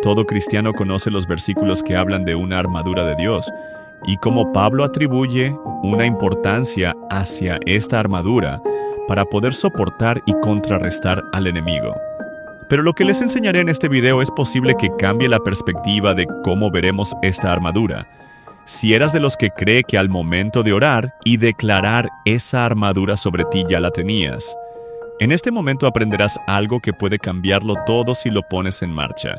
todo cristiano conoce los versículos que hablan de una armadura de Dios y cómo Pablo atribuye una importancia hacia esta armadura para poder soportar y contrarrestar al enemigo. Pero lo que les enseñaré en este video es posible que cambie la perspectiva de cómo veremos esta armadura. Si eras de los que cree que al momento de orar y declarar esa armadura sobre ti ya la tenías, en este momento aprenderás algo que puede cambiarlo todo si lo pones en marcha.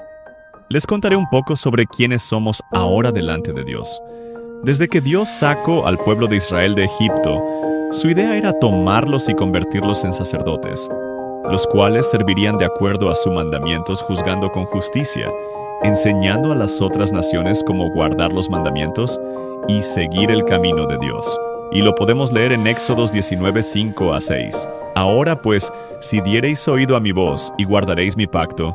Les contaré un poco sobre quiénes somos ahora delante de Dios. Desde que Dios sacó al pueblo de Israel de Egipto, su idea era tomarlos y convertirlos en sacerdotes, los cuales servirían de acuerdo a sus mandamientos juzgando con justicia, enseñando a las otras naciones cómo guardar los mandamientos y seguir el camino de Dios. Y lo podemos leer en Éxodos 19, 5 a 6. Ahora pues, si diereis oído a mi voz y guardaréis mi pacto,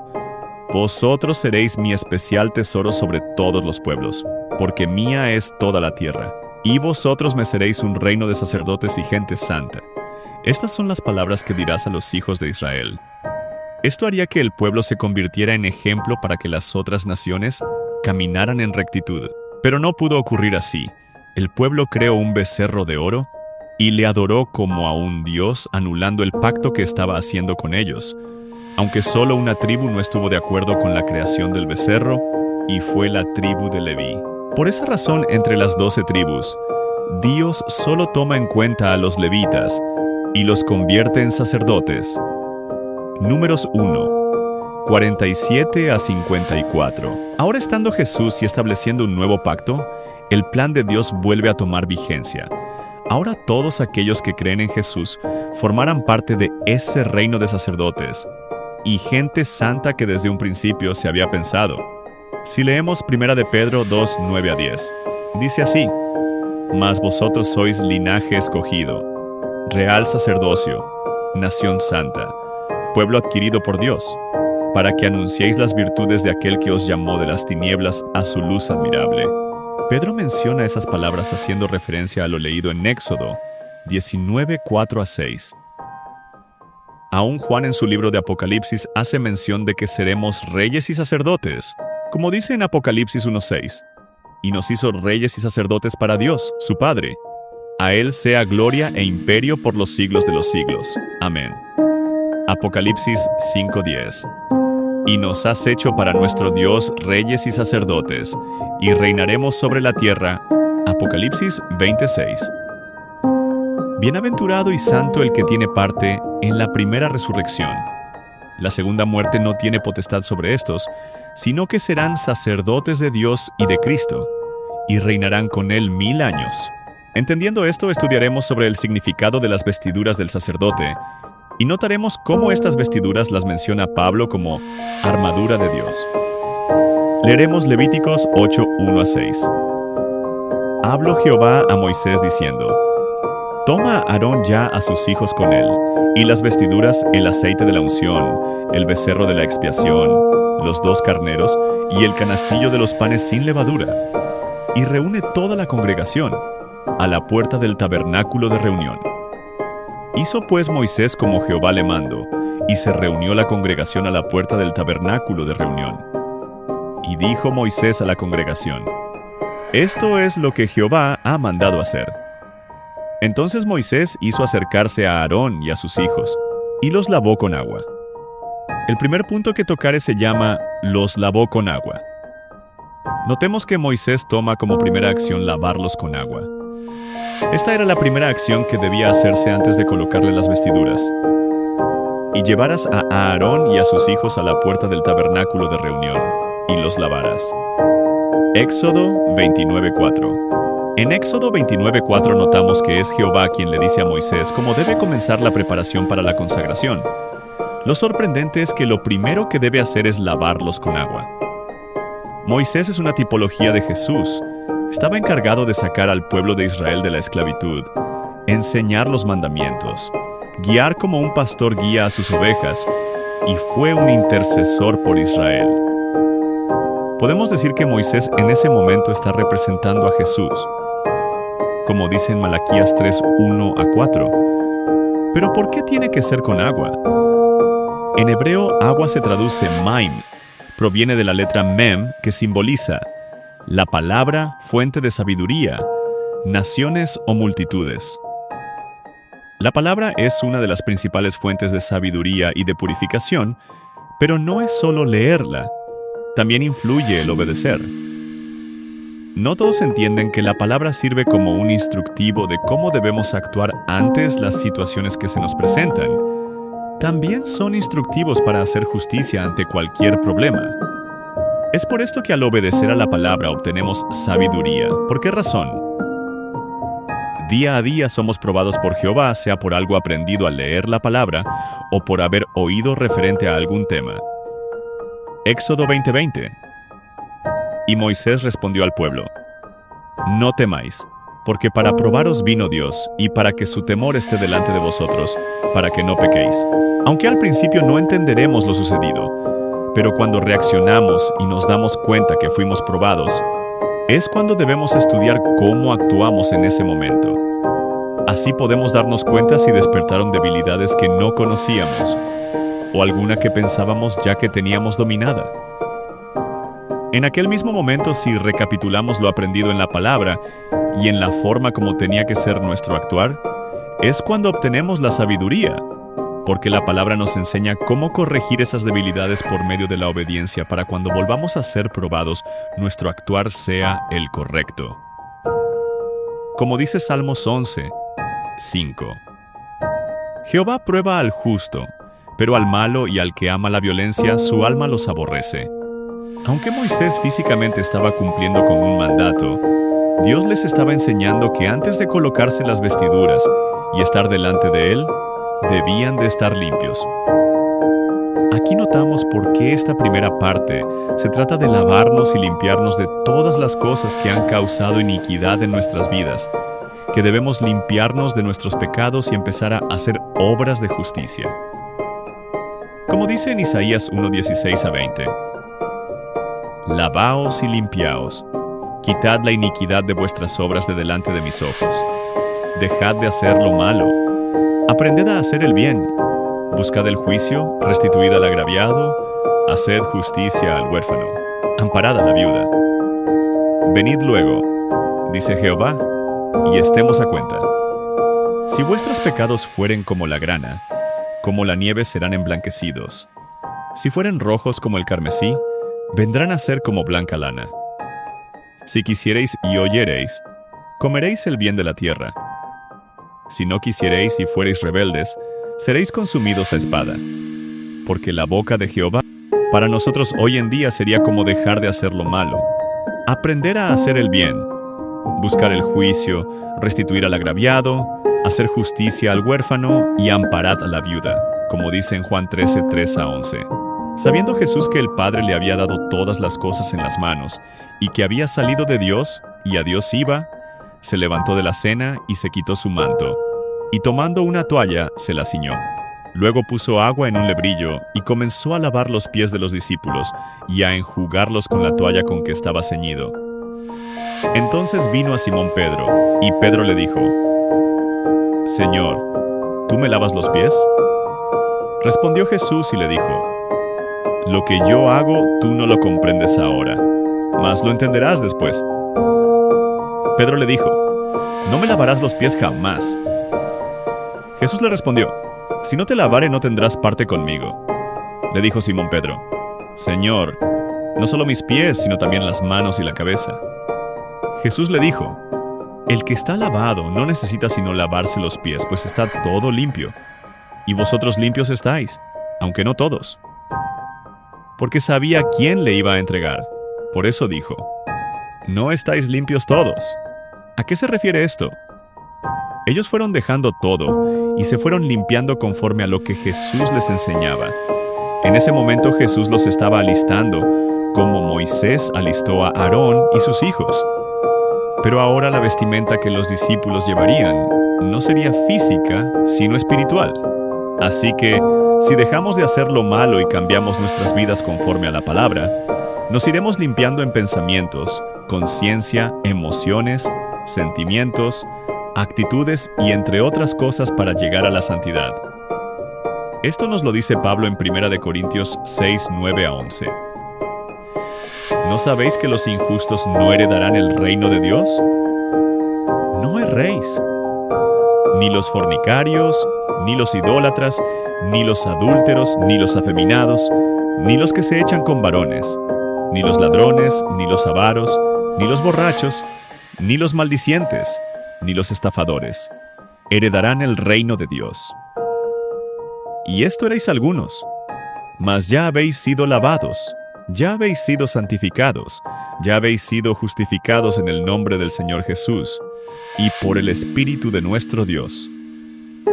vosotros seréis mi especial tesoro sobre todos los pueblos, porque mía es toda la tierra, y vosotros me seréis un reino de sacerdotes y gente santa. Estas son las palabras que dirás a los hijos de Israel. Esto haría que el pueblo se convirtiera en ejemplo para que las otras naciones caminaran en rectitud. Pero no pudo ocurrir así. El pueblo creó un becerro de oro y le adoró como a un dios, anulando el pacto que estaba haciendo con ellos. Aunque solo una tribu no estuvo de acuerdo con la creación del becerro, y fue la tribu de Leví. Por esa razón, entre las 12 tribus, Dios solo toma en cuenta a los levitas y los convierte en sacerdotes. Números 1, 47 a 54. Ahora estando Jesús y estableciendo un nuevo pacto, el plan de Dios vuelve a tomar vigencia. Ahora todos aquellos que creen en Jesús formarán parte de ese reino de sacerdotes y gente santa que desde un principio se había pensado. Si leemos 1 de Pedro 2, 9 a 10, dice así: Mas vosotros sois linaje escogido, real sacerdocio, nación santa, pueblo adquirido por Dios, para que anunciéis las virtudes de aquel que os llamó de las tinieblas a su luz admirable. Pedro menciona esas palabras haciendo referencia a lo leído en Éxodo 19, 4 a 6. Aún Juan en su libro de Apocalipsis hace mención de que seremos reyes y sacerdotes, como dice en Apocalipsis 1:6, y nos hizo reyes y sacerdotes para Dios, su Padre. A Él sea gloria e imperio por los siglos de los siglos. Amén. Apocalipsis 5:10. Y nos has hecho para nuestro Dios reyes y sacerdotes, y reinaremos sobre la tierra. Apocalipsis 26. Bienaventurado y santo el que tiene parte en la primera resurrección. La segunda muerte no tiene potestad sobre estos, sino que serán sacerdotes de Dios y de Cristo, y reinarán con Él 1000 años. Entendiendo esto, estudiaremos sobre el significado de las vestiduras del sacerdote, y notaremos cómo estas vestiduras las menciona Pablo como armadura de Dios. Leeremos Levíticos 8, 1 a 6. Habló Jehová a Moisés diciendo: Toma a Aarón ya a sus hijos con él, y las vestiduras, el aceite de la unción, el becerro de la expiación, los 2 carneros, y el canastillo de los panes sin levadura, y reúne toda la congregación a la puerta del tabernáculo de reunión. Hizo pues Moisés como Jehová le mandó, y se reunió la congregación a la puerta del tabernáculo de reunión. Y dijo Moisés a la congregación: Esto es lo que Jehová ha mandado hacer. Entonces Moisés hizo acercarse a Aarón y a sus hijos, y los lavó con agua. El primer punto que tocaré se llama los lavó con agua. Notemos que Moisés toma como primera acción lavarlos con agua. Esta era la primera acción que debía hacerse antes de colocarle las vestiduras. Y llevarás a Aarón y a sus hijos a la puerta del tabernáculo de reunión, y los lavarás. Éxodo 29:4. En Éxodo 29:4 notamos que es Jehová quien le dice a Moisés cómo debe comenzar la preparación para la consagración. Lo sorprendente es que lo primero que debe hacer es lavarlos con agua. Moisés es una tipología de Jesús. Estaba encargado de sacar al pueblo de Israel de la esclavitud, enseñar los mandamientos, guiar como un pastor guía a sus ovejas, y fue un intercesor por Israel. Podemos decir que Moisés en ese momento está representando a Jesús, como dice en Malaquías 3, 1 a 4. ¿Pero por qué tiene que ser con agua? En hebreo, agua se traduce maim, proviene de la letra Mem, que simboliza la palabra, fuente de sabiduría, naciones o multitudes. La palabra es una de las principales fuentes de sabiduría y de purificación, pero no es solo leerla, también influye el obedecer. No todos entienden que la palabra sirve como un instructivo de cómo debemos actuar ante las situaciones que se nos presentan. También son instructivos para hacer justicia ante cualquier problema. Es por esto que al obedecer a la palabra obtenemos sabiduría. ¿Por qué razón? Día a día somos probados por Jehová, sea por algo aprendido al leer la palabra o por haber oído referente a algún tema. Éxodo 20:20. Y Moisés respondió al pueblo: No temáis, porque para probaros vino Dios, y para que su temor esté delante de vosotros, para que no pequéis. Aunque al principio no entenderemos lo sucedido, pero cuando reaccionamos y nos damos cuenta que fuimos probados, es cuando debemos estudiar cómo actuamos en ese momento. Así podemos darnos cuenta si despertaron debilidades que no conocíamos, o alguna que pensábamos ya que teníamos dominada. En aquel mismo momento, si recapitulamos lo aprendido en la palabra y en la forma como tenía que ser nuestro actuar, es cuando obtenemos la sabiduría, porque la palabra nos enseña cómo corregir esas debilidades por medio de la obediencia para cuando volvamos a ser probados, nuestro actuar sea el correcto. Como dice Salmos 11:5. Jehová prueba al justo, pero al malo y al que ama la violencia, su alma los aborrece. Aunque Moisés físicamente estaba cumpliendo con un mandato, Dios les estaba enseñando que antes de colocarse las vestiduras y estar delante de Él, debían de estar limpios. Aquí notamos por qué esta primera parte se trata de lavarnos y limpiarnos de todas las cosas que han causado iniquidad en nuestras vidas, que debemos limpiarnos de nuestros pecados y empezar a hacer obras de justicia. Como dice en Isaías 1:16-20, Lavaos y limpiaos, quitad la iniquidad de vuestras obras de delante de mis ojos. Dejad de hacer lo malo, aprended a hacer el bien, buscad el juicio, restituid al agraviado, haced justicia al huérfano, amparad a la viuda. Venid luego, dice Jehová, y estemos a cuenta. Si vuestros pecados fueren como la grana, como la nieve serán emblanquecidos. Si fueren rojos como el carmesí, vendrán a ser como blanca lana. Si quisiereis y oyereis, comeréis el bien de la tierra. Si no quisiereis y fuereis rebeldes, seréis consumidos a espada. Porque la boca de Jehová para nosotros hoy en día sería como dejar de hacer lo malo, aprender a hacer el bien, buscar el juicio, restituir al agraviado, hacer justicia al huérfano y amparad a la viuda, como dice en Juan 13:3-11. Sabiendo Jesús que el Padre le había dado todas las cosas en las manos, y que había salido de Dios, y a Dios iba, se levantó de la cena y se quitó su manto, y tomando una toalla, se la ciñó. Luego puso agua en un lebrillo, y comenzó a lavar los pies de los discípulos, y a enjugarlos con la toalla con que estaba ceñido. Entonces vino a Simón Pedro, y Pedro le dijo: Señor, ¿tú me lavas los pies? Respondió Jesús y le dijo: Lo que yo hago, tú no lo comprendes ahora, mas lo entenderás después. Pedro le dijo: No me lavarás los pies jamás. Jesús le respondió: Si no te lavare, no tendrás parte conmigo. Le dijo Simón Pedro: Señor, no solo mis pies, sino también las manos y la cabeza. Jesús le dijo: El que está lavado no necesita sino lavarse los pies, pues está todo limpio. Y vosotros limpios estáis, aunque no todos. Porque sabía quién le iba a entregar. Por eso dijo: No estáis limpios todos. ¿A qué se refiere esto? Ellos fueron dejando todo y se fueron limpiando conforme a lo que Jesús les enseñaba. En ese momento Jesús los estaba alistando, como Moisés alistó a Aarón y sus hijos. Pero ahora la vestimenta que los discípulos llevarían no sería física, sino espiritual. Así que, si dejamos de hacer lo malo y cambiamos nuestras vidas conforme a la palabra, nos iremos limpiando en pensamientos, conciencia, emociones, sentimientos, actitudes y entre otras cosas para llegar a la santidad. Esto nos lo dice Pablo en 1 Corintios 6:9-11. ¿No sabéis que los injustos no heredarán el reino de Dios? No erréis. Ni los fornicarios, ni los idólatras, ni los adúlteros, ni los afeminados, ni los que se echan con varones, ni los ladrones, ni los avaros, ni los borrachos, ni los maldicientes, ni los estafadores, heredarán el reino de Dios. Y esto erais algunos, mas ya habéis sido lavados, ya habéis sido santificados, ya habéis sido justificados en el nombre del Señor Jesús, y por el Espíritu de nuestro Dios.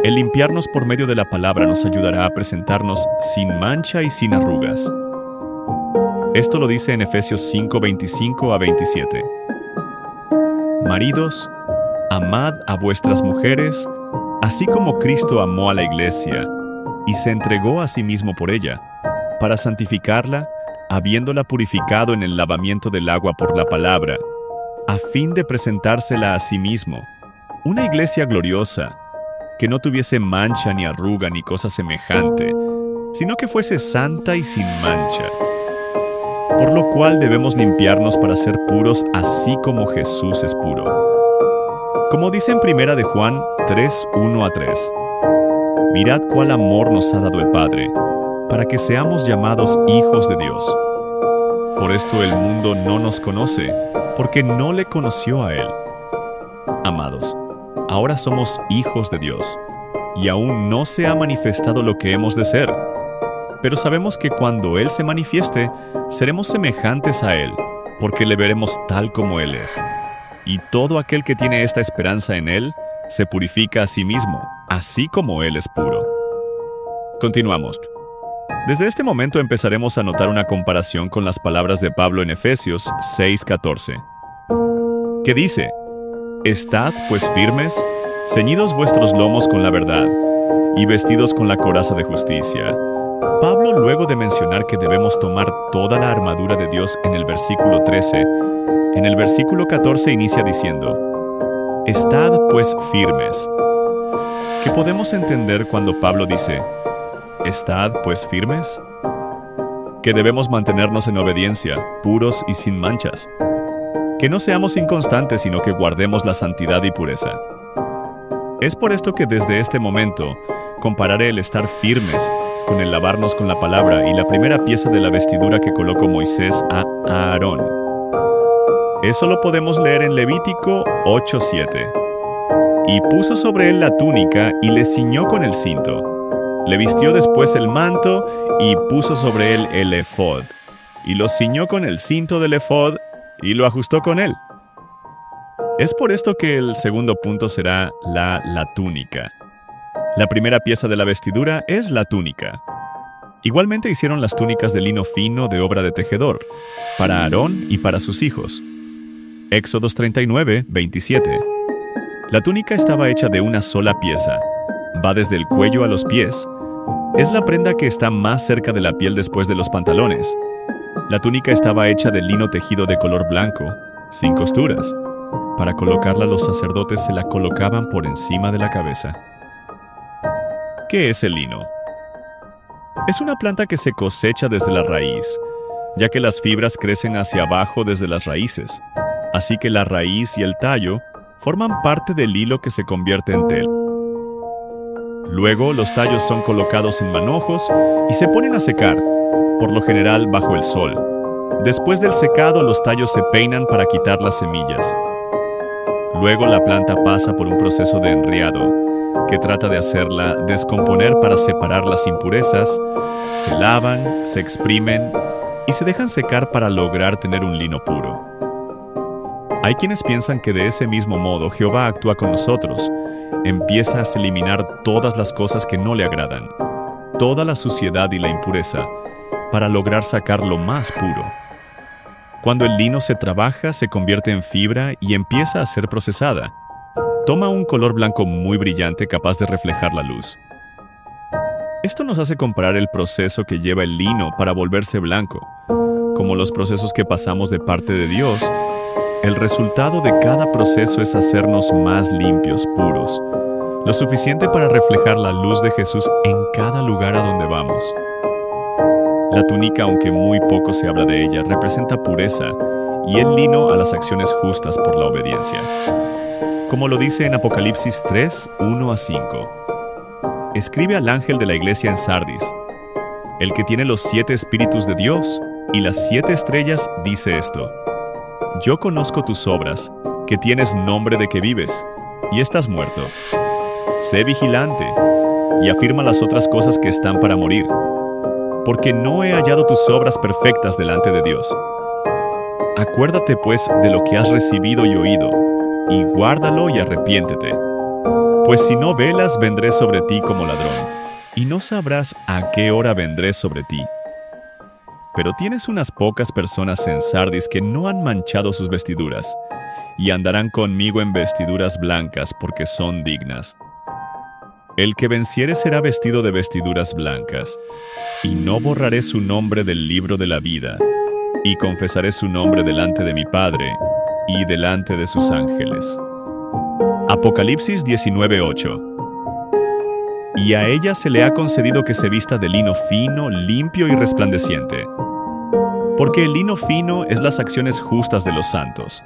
El limpiarnos por medio de la palabra nos ayudará a presentarnos sin mancha y sin arrugas. Esto lo dice en Efesios 5:25 a 27. Maridos, amad a vuestras mujeres, así como Cristo amó a la iglesia, y se entregó a sí mismo por ella, para santificarla, habiéndola purificado en el lavamiento del agua por la palabra, a fin de presentársela a sí mismo, una iglesia gloriosa, que no tuviese mancha ni arruga ni cosa semejante, sino que fuese santa y sin mancha. Por lo cual debemos limpiarnos para ser puros, así como Jesús es puro. Como dice en 1 de Juan 3:1-3, mirad cuál amor nos ha dado el Padre, para que seamos llamados hijos de Dios. Por esto el mundo no nos conoce, porque no le conoció a Él. Amados, ahora somos hijos de Dios, y aún no se ha manifestado lo que hemos de ser. Pero sabemos que cuando Él se manifieste, seremos semejantes a Él, porque le veremos tal como Él es. Y todo aquel que tiene esta esperanza en Él, se purifica a sí mismo, así como Él es puro. Continuamos. Desde este momento empezaremos a notar una comparación con las palabras de Pablo en Efesios 6:14, que dice: Estad, pues, firmes, ceñidos vuestros lomos con la verdad, y vestidos con la coraza de justicia. Pablo, luego de mencionar que debemos tomar toda la armadura de Dios en el versículo 13, en el versículo 14 inicia diciendo: Estad, pues, firmes. ¿Qué podemos entender cuando Pablo dice: Estad, pues, firmes? Que debemos mantenernos en obediencia, puros y sin manchas. Que no seamos inconstantes, sino que guardemos la santidad y pureza. Es por esto que desde este momento compararé el estar firmes con el lavarnos con la palabra y la primera pieza de la vestidura que colocó Moisés a Aarón. Eso lo podemos leer en Levítico 8:7. Y puso sobre él la túnica y le ciñó con el cinto. Le vistió después el manto y puso sobre él el efod. Y lo ciñó con el cinto del efod y lo ajustó con él. Es por esto que el segundo punto será la túnica. La primera pieza de la vestidura es la túnica. Igualmente hicieron las túnicas de lino fino de obra de tejedor, para Aarón y para sus hijos. Éxodos 39:27. La túnica estaba hecha de una sola pieza. Va desde el cuello a los pies. Es la prenda que está más cerca de la piel después de los pantalones. La túnica estaba hecha de lino tejido de color blanco, sin costuras. Para colocarla, los sacerdotes se la colocaban por encima de la cabeza. ¿Qué es el lino? Es una planta que se cosecha desde la raíz, ya que las fibras crecen hacia abajo desde las raíces. Así que la raíz y el tallo forman parte del hilo que se convierte en tela. Luego, los tallos son colocados en manojos y se ponen a secar, por lo general bajo el sol. Después del secado, los tallos se peinan para quitar las semillas. Luego, la planta pasa por un proceso de enriado, que trata de hacerla descomponer para separar las impurezas. Se lavan, se exprimen y se dejan secar para lograr tener un lino puro. Hay quienes piensan que de ese mismo modo Jehová actúa con nosotros. Empieza a eliminar todas las cosas que no le agradan, toda la suciedad y la impureza, para lograr sacar lo más puro. Cuando el lino se trabaja, se convierte en fibra y empieza a ser procesada. Toma un color blanco muy brillante capaz de reflejar la luz. Esto nos hace comparar el proceso que lleva el lino para volverse blanco, como los procesos que pasamos de parte de Dios. El resultado de cada proceso es hacernos más limpios, puros, lo suficiente para reflejar la luz de Jesús en cada lugar a donde vamos. La túnica, aunque muy poco se habla de ella, representa pureza y el lino a las acciones justas por la obediencia. Como lo dice en Apocalipsis 3, 1 a 5. Escribe al ángel de la iglesia en Sardis, el que tiene los 7 espíritus de Dios y las 7 estrellas, dice esto: Yo conozco tus obras, que tienes nombre de que vives, y estás muerto. Sé vigilante, y afirma las otras cosas que están para morir, porque no he hallado tus obras perfectas delante de Dios. Acuérdate pues de lo que has recibido y oído, y guárdalo y arrepiéntete. Pues si no velas, vendré sobre ti como ladrón, y no sabrás a qué hora vendré sobre ti. Pero tienes unas pocas personas en Sardis que no han manchado sus vestiduras, y andarán conmigo en vestiduras blancas porque son dignas. El que venciere será vestido de vestiduras blancas, y no borraré su nombre del libro de la vida, y confesaré su nombre delante de mi Padre y delante de sus ángeles. Apocalipsis 19:8. Y a ella se le ha concedido que se vista de lino fino, limpio y resplandeciente, porque el lino fino es las acciones justas de los santos.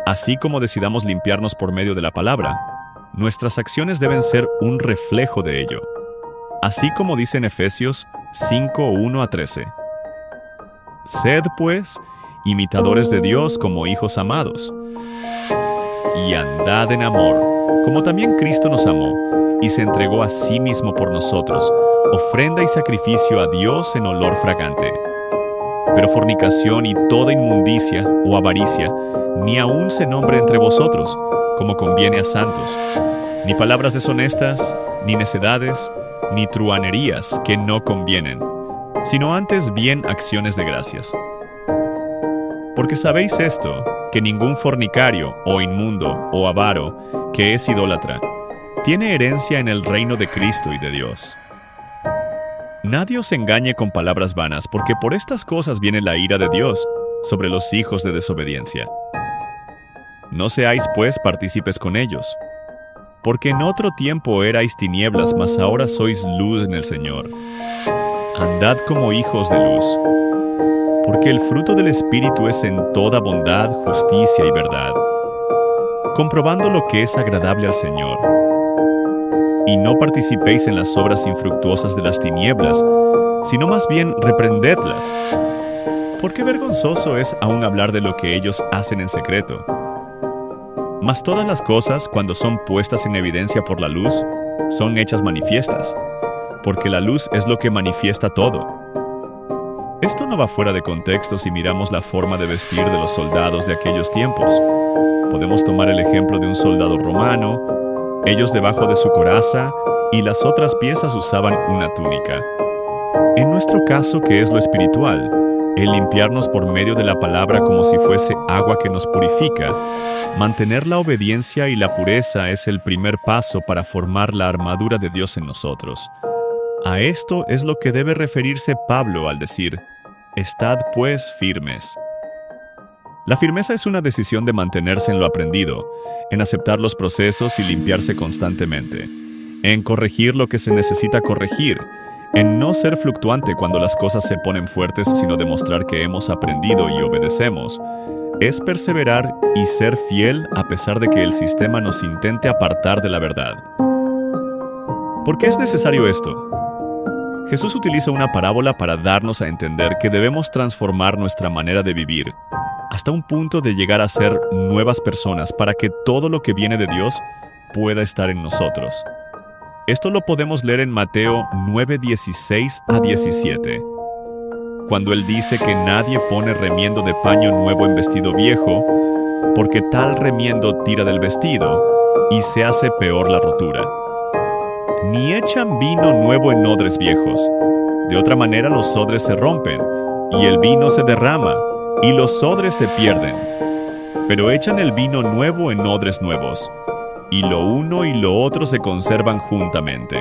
Así como decidamos limpiarnos por medio de la palabra, nuestras acciones deben ser un reflejo de ello. Así como dice en Efesios 5, 1 a 13. Sed, pues, imitadores de Dios como hijos amados, y andad en amor, como también Cristo nos amó, y se entregó a sí mismo por nosotros, ofrenda y sacrificio a Dios en olor fragante. Pero fornicación y toda inmundicia o avaricia, ni aun se nombre entre vosotros, como conviene a santos, ni palabras deshonestas, ni necedades, ni truhanerías que no convienen, sino antes bien acciones de gracias. Porque sabéis esto, que ningún fornicario, o inmundo, o avaro, que es idólatra, tiene herencia en el reino de Cristo y de Dios. Nadie os engañe con palabras vanas, porque por estas cosas viene la ira de Dios sobre los hijos de desobediencia. No seáis, pues, partícipes con ellos, porque en otro tiempo erais tinieblas, mas ahora sois luz en el Señor. Andad como hijos de luz, porque el fruto del Espíritu es en toda bondad, justicia y verdad, comprobando lo que es agradable al Señor. Y no participéis en las obras infructuosas de las tinieblas, sino más bien reprendedlas, porque vergonzoso es aún hablar de lo que ellos hacen en secreto. Mas todas las cosas, cuando son puestas en evidencia por la luz, son hechas manifiestas, porque la luz es lo que manifiesta todo. Esto no va fuera de contexto si miramos la forma de vestir de los soldados de aquellos tiempos. Podemos tomar el ejemplo de un soldado romano. Ellos debajo de su coraza y las otras piezas usaban una túnica. En nuestro caso, que es lo espiritual, el limpiarnos por medio de la palabra como si fuese agua que nos purifica, mantener la obediencia y la pureza es el primer paso para formar la armadura de Dios en nosotros. A esto es lo que debe referirse Pablo al decir, «Estad pues firmes». La firmeza es una decisión de mantenerse en lo aprendido, en aceptar los procesos y limpiarse constantemente, en corregir lo que se necesita corregir, en no ser fluctuante cuando las cosas se ponen fuertes, sino demostrar que hemos aprendido y obedecemos. Es perseverar y ser fiel a pesar de que el sistema nos intente apartar de la verdad. ¿Por qué es necesario esto? Jesús utiliza una parábola para darnos a entender que debemos transformar nuestra manera de vivir hasta un punto de llegar a ser nuevas personas para que todo lo que viene de Dios pueda estar en nosotros. Esto lo podemos leer en Mateo 9:16 a 17, cuando Él dice que nadie pone remiendo de paño nuevo en vestido viejo, porque tal remiendo tira del vestido y se hace peor la rotura. Ni echan vino nuevo en odres viejos, de otra manera los odres se rompen, y el vino se derrama, y los odres se pierden. Pero echan el vino nuevo en odres nuevos, y lo uno y lo otro se conservan juntamente.